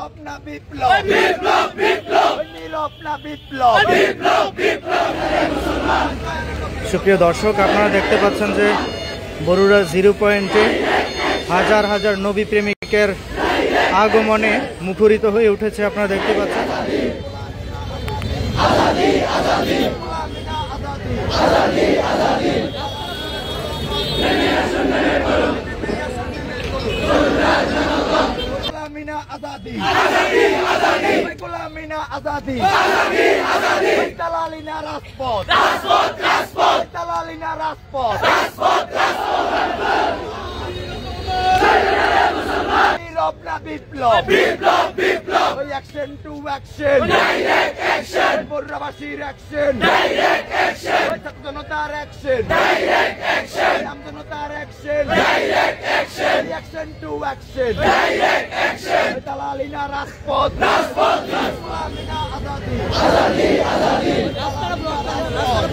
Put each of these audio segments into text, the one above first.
নীরব না বিপ্লব, বিপ্লব বিপ্লব, নীরব না বিপ্লব, বিপ্লব বিপ্লব। সুপ্রিয় দর্শক, আপনারা দেখতে পাচ্ছেন যে বরুড়া 0 পয়েন্টে হাজার হাজার নবী প্রেমিকের আগমনে মুখরিত হয়ে উঠেছে। আপনারা দেখতে পাচ্ছেন आजादी गुलामीना आजादी दलालीना राजपथ दलालीना राजपथ নীরব না বিপ্লব, বিপ্লব বিপ্লব, action to action, direct action, বরুড়াবাসীর অ্যাকশন, ডাইরেক্ট অ্যাকশন, ছাত্র জনতার অ্যাকশন, ডাইরেক্ট অ্যাকশন, আম জনতার action, direct action, action to action, direct action, দালালিনা রাজপথ, রাজপথ, গুলামিনা আজাদি, আজাদি আজাদি,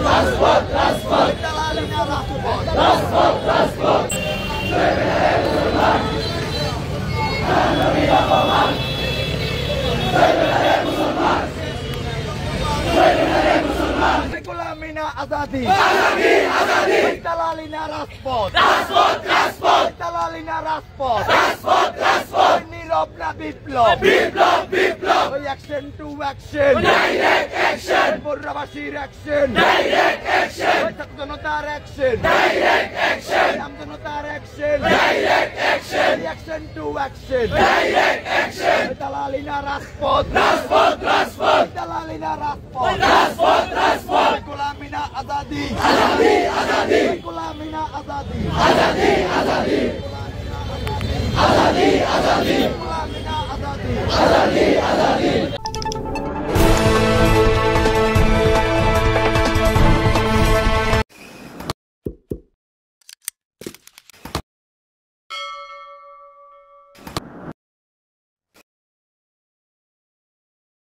রাজপথ, রাজপথ, দালালিনা রাজপথ, রাজপথ, রাজপথ। गुलामीना आजादी, आजादी, दलालीना राजपथ, राजपथ, राजपथ, दलालीना राजपथ, राजपथ, राजपथ, নীরব না বিপ্লব, বিপ্লব বিপ্লব, action to action, direct action, বরুড়াবাসীর অ্যাকশন, ডাইরেক্ট অ্যাকশন, ছাত্র জনতার অ্যাকশন, ডাইরেক্ট অ্যাকশন, আম জনতার action, direct action, action to action, direct action, দালালিনা রাজপথ, রাজপথ, রাজপথ, দালালিনা রাজপথ, রাজপথ, রাজপথ, গুলামিনা আজাদি, আজাদি আজাদি, গুলামিনা আজাদি, আজাদি আজাদি, আজাদি আজাদি।